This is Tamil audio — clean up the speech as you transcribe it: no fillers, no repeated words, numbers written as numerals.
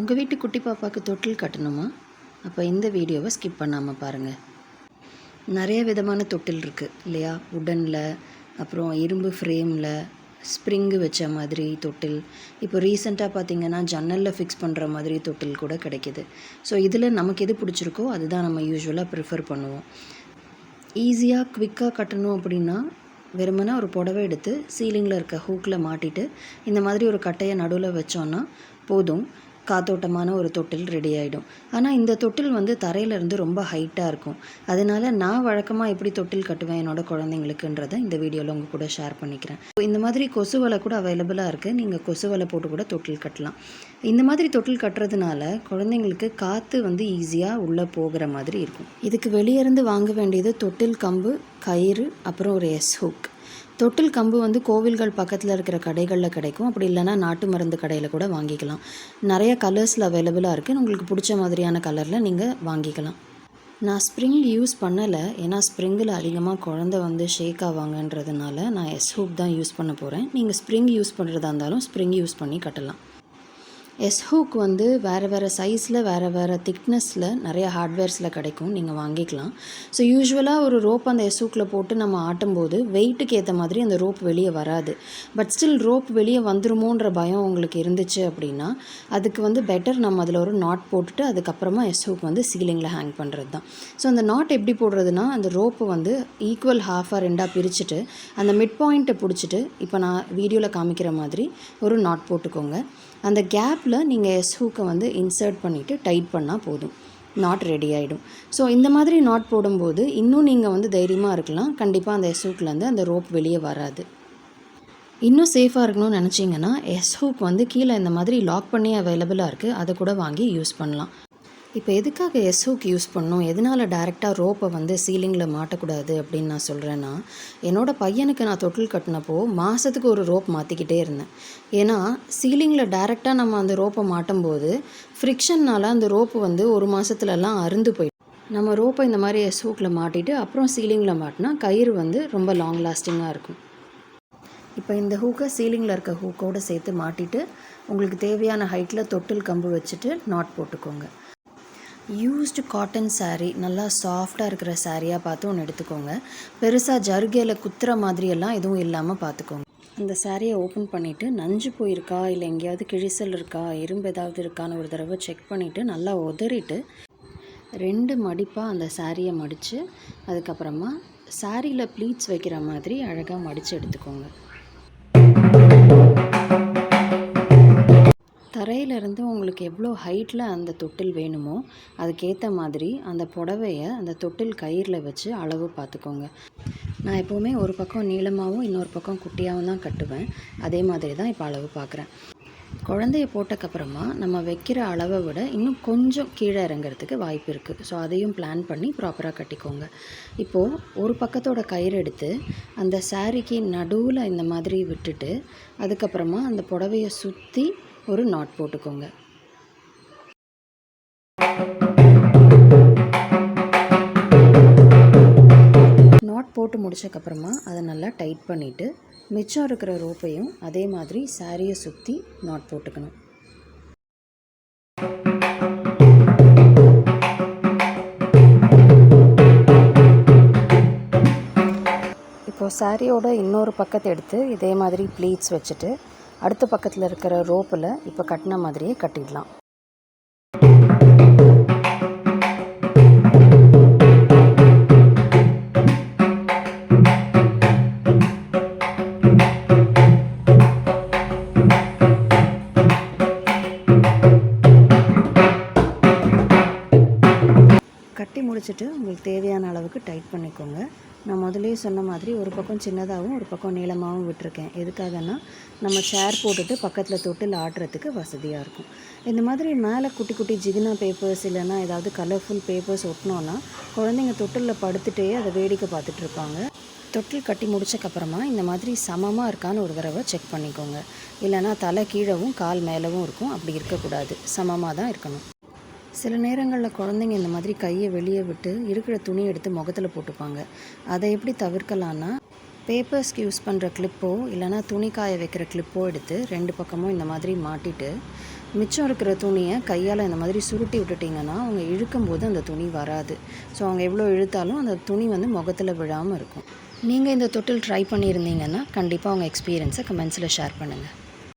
உங்கள் வீட்டு குட்டி பாப்பாவுக்கு தொட்டில் கட்டணுமா? அப்போ இந்த வீடியோவை ஸ்கிப் பண்ணாமல் பாருங்கள். நிறைய விதமான தொட்டில் இருக்குது இல்லையா? உடனில், அப்புறம் இரும்பு ஃப்ரேமில், ஸ்ப்ரிங்கு வச்ச மாதிரி தொட்டில். இப்போ ரீசெண்டாக பார்த்திங்கன்னா ஜன்னலில் ஃபிக்ஸ் பண்ணுற மாதிரி தொட்டில் கூட கிடைக்கிது. ஸோ இதில் நமக்கு எது பிடிச்சிருக்கோ அதுதான் நம்ம யூஸ்வலாக ப்ரிஃபர் பண்ணுவோம். ஈஸியாக குவிக்காக கட்டணும் அப்படின்னா வெறுமனே ஒரு புடவை எடுத்து சீலிங்கில் இருக்க ஹூக்கில் மாட்டிட்டு இந்த மாதிரி ஒரு கட்டையை நடுவில் வச்சோன்னா போதும், காத்தோட்டமான ஒரு தொட்டில் ரெடி ஆகிடும். ஆனால் இந்த தொட்டில் தரையிலேருந்து ரொம்ப ஹைட்டாக இருக்கும். அதனால் நான் வழக்கமாக எப்படி தொட்டில் கட்டுவேன் என்னோடய குழந்தைங்களுக்குன்றதை இந்த வீடியோவில் உங்கள் கூட ஷேர் பண்ணிக்கிறேன். இந்த மாதிரி கொசு வலை கூட அவைலபிளாக இருக்குது. நீங்கள் கொசு வலை போட்டு கூட தொட்டில் கட்டலாம். இந்த மாதிரி தொட்டில் கட்டுறதுனால குழந்தைங்களுக்கு காற்று ஈஸியாக உள்ளே போகிற மாதிரி இருக்கும். இதுக்கு வெளியேருந்து வாங்க வேண்டியது தொட்டில் கம்பு, கயிறு, அப்புறம் ஒரு ஹூக். தொட்டில் கம்பு கோவில்கள் பக்கத்தில் இருக்கிற கடைகளில் கிடைக்கும். அப்படி இல்லைனா நாட்டு மருந்து கடையில் கூட வாங்கிக்கலாம். நிறைய கலர்ஸில் அவைலபிளாக இருக்குது. உங்களுக்கு பிடிச்ச மாதிரியான கலரில் நீங்கள் வாங்கிக்கலாம். நான் ஸ்ப்ரிங் யூஸ் பண்ணலை, ஏன்னா ஸ்ப்ரிங்கில் அதிகமாக குழந்தை ஷேக் ஆவாங்கன்றதுனால நான் ஹூக் தான் யூஸ் பண்ண போகிறேன். நீங்கள் ஸ்ப்ரிங் யூஸ் பண்ணுறதா இருந்தாலும் ஸ்ப்ரிங் யூஸ் பண்ணி கட்டலாம். ஹூக் வேறு வேறு சைஸில், வேறு வேறு திக்னஸில் நிறைய ஹார்ட்வேர்ஸில் கிடைக்கும், நீங்கள் வாங்கிக்கலாம். ஸோ யூஸ்வலாக ஒரு ரோப் அந்த ஹூக்கில் போட்டு நம்ம ஆட்டும்போது வெயிட்டுக்கு ஏற்ற மாதிரி அந்த ரோப் வெளியே வராது. பட் ஸ்டில் ரோப் வெளியே வந்துருமோன்ற பயம் உங்களுக்கு இருந்துச்சு அப்படின்னா அதுக்கு பெட்டர் நம்ம அதில் ஒரு நாட் போட்டுட்டு அதுக்கப்புறமா ஹூக் சீலிங்கில் ஹேங் பண்ணுறது தான். ஸோ அந்த நாட் எப்படி போடுறதுனா, அந்த ரோப்பு ஈக்குவல் ஹாஃபாக ரெண்டாக பிரிச்சுட்டு அந்த மிட் பாயிண்ட்டை பிடிச்சிட்டு இப்போ நான் வீடியோவில் காமிக்கிற மாதிரி ஒரு நாட் போட்டுக்கோங்க. அந்த கேப்பில் நீங்கள் ஹூக்கை இன்சர்ட் பண்ணிவிட்டு டைட் பண்ணால் போதும், நாட் ரெடி ஆகிடும். ஸோ இந்த மாதிரி நாட் போடும்போது இன்னும் நீங்கள் தைரியமாக இருக்கலாம். கண்டிப்பாக அந்த ஹூக்லேருந்து அந்த ரோப் வெளியே வராது. இன்னும் சேஃபாக இருக்கணும்னு நினச்சிங்கன்னா ஹூக் கீழே இந்த மாதிரி லாக் பண்ணி அவைலபிளாக இருக்குது. அதை கூட வாங்கி யூஸ் பண்ணலாம். இப்போ எதுக்காக ஹூக் யூஸ் பண்ணணும், எதனால் டைரெக்டாக ரோப்பை சீலிங்கில் மாட்டக்கூடாது அப்படின்னு நான் சொல்கிறேன்னா, என்னோடய பையனுக்கு நான் தொட்டில் கட்டினப்போ மாதத்துக்கு ஒரு ரோப் மாற்றிக்கிட்டே இருந்தேன். ஏன்னா சீலிங்கில் டைரெக்டாக நம்ம அந்த ரோப்பை மாட்டும்போது ஃப்ரிக்ஷன்னால் அந்த ரோப்பு ஒரு மாதத்துலலாம் அருந்து போயிடும். நம்ம ரோப்பை இந்த மாதிரி ஹூக்கில் மாட்டிட்டு அப்புறம் சீலிங்கில் மாட்டினா கயிறு ரொம்ப லாங் லாஸ்டிங்காக இருக்கும். இப்போ இந்த ஹூக்கை சீலிங்கில் இருக்க ஹூக்கோடு சேர்த்து மாட்டிட்டு உங்களுக்கு தேவையான ஹைட்டில் தொட்டில் கம்பு வச்சுட்டு நாட் போட்டுக்கோங்க. யூஸ்டு காட்டன் சாரீ, நல்லா சாஃப்டாக இருக்கிற சாரியாக பார்த்து ஒன்று எடுத்துக்கோங்க. பெருசாக ஜருகையில் குத்துற மாதிரியெல்லாம் எதுவும் இல்லாமல் பார்த்துக்கோங்க. அந்த சாரியை ஓப்பன் பண்ணிவிட்டு நஞ்சு போயிருக்கா இல்லை எங்கேயாவது கிழிசல் இருக்கா, எறும்பு ஏதாவது இருக்கான்னு ஒரு தடவை செக் பண்ணிவிட்டு நல்லா உதறிட்டு 2 மடிப்பாக அந்த சாரியை மடித்து அதுக்கப்புறமா சாரியில் ப்ளீட்ஸ் வைக்கிற மாதிரி அழகாக மடித்து எடுத்துக்கோங்க. தரையிலேருந்து உங்களுக்கு எவ்வளோ ஹைட்டில் அந்த தொட்டில் வேணுமோ அதுக்கேற்ற மாதிரி அந்த புடவையை அந்த தொட்டில் கயிறில் வச்சு அளவு பார்த்துக்கோங்க. நான் எப்போவுமே ஒரு பக்கம் நீளமாகவும் இன்னொரு பக்கம் குட்டியாகவும் தான் கட்டுவேன். அதே மாதிரி தான் இப்போ அளவு பார்க்குறேன். குழந்தைய போட்டக்கப்புறமா நம்ம வைக்கிற அளவை விட இன்னும் கொஞ்சம் கீழே இறங்கிறதுக்கு வாய்ப்பு இருக்குது. ஸோ அதையும் பிளான் பண்ணி ப்ராப்பராக கட்டிக்கோங்க. இப்போது ஒரு பக்கத்தோட கயிறு எடுத்து அந்த சாரிக்கு நடுவில் இந்த மாதிரி விட்டுட்டு அதுக்கப்புறமா அந்த புடவையை சுற்றி ஒரு நாட் போட்டுக்கோங்க. நாட் போட்டு முடிச்சக்கப்புறமா அதை நல்லா டைட் பண்ணிவிட்டு மிச்சம் இருக்கிற ரோப்பையும் அதே மாதிரி சாரியை சுற்றி நாட் போட்டுக்கணும். இப்போது சாரியோட இன்னொரு பக்கத்தை எடுத்து இதே மாதிரி ப்ளீட்ஸ் வச்சுட்டு அடுத்த பக்கத்தில் இருக்கிற ரோப்பில் இப்போ கட்டின மாதிரியே கட்டிடலாம். கட்டி முடிச்சுட்டு உங்களுக்கு தேவையான அளவுக்கு டைட் பண்ணிக்கோங்க. நான் முதலே சொன்ன மாதிரி ஒரு பக்கம் சின்னதாகவும் ஒரு பக்கம் நீளமாகவும் விட்டுருக்கேன். எதுக்காகனா நம்ம சேர் போட்டுட்டு பக்கத்தில் தொட்டில் ஆடுறதுக்கு வசதியாக இருக்கும். இந்த மாதிரி மேலே குட்டி குட்டி ஜிகினா பேப்பர்ஸ் இல்லைன்னா ஏதாவது கலர்ஃபுல் பேப்பர்ஸ் ஒட்டினோன்னா குழந்தைங்க தொட்டிலில் படுத்துகிட்டே அதை வேடிக்கை பார்த்துட்டு இருப்பாங்க. தொட்டில் கட்டி முடிச்சக்கப்புறமா இந்த மாதிரி சமமாக இருக்கான்னு ஒரு தடவை செக் பண்ணிக்கோங்க. இல்லைனா தலை கீழவும் கால் மேலவும் இருக்கும். அப்படி இருக்கக்கூடாது, சமமாக தான் இருக்கணும். சில நேரங்களில் குழந்தைங்க இந்த மாதிரி கையை வெளியே விட்டு இருக்கிற துணி எடுத்து முகத்தில் போட்டுப்பாங்க. அதை எப்படி தவிர்க்கலான்னா, பேப்பர்ஸ்க்கு யூஸ் பண்ணுற கிளிப்போ இல்லைனா துணி காய வைக்கிற கிளிப்போ எடுத்து 2 பக்கமும் இந்த மாதிரி மாட்டிட்டு மிச்சம் இருக்கிற துணியை கையால் இந்த மாதிரி சுருட்டி விட்டுட்டிங்கன்னா அவங்க இழுக்கும்போது அந்த துணி வராது. ஸோ அவங்க எவ்வளோ இழுத்தாலும் அந்த துணி வந்து முகத்தில் விழாமல் இருக்கும். நீங்கள் இந்த தொட்டில் ட்ரை பண்ணியிருந்தீங்கன்னா கண்டிப்பாக உங்கள் எக்ஸ்பீரியன்ஸை கமெண்ட்ஸில் ஷேர் பண்ணுங்கள்.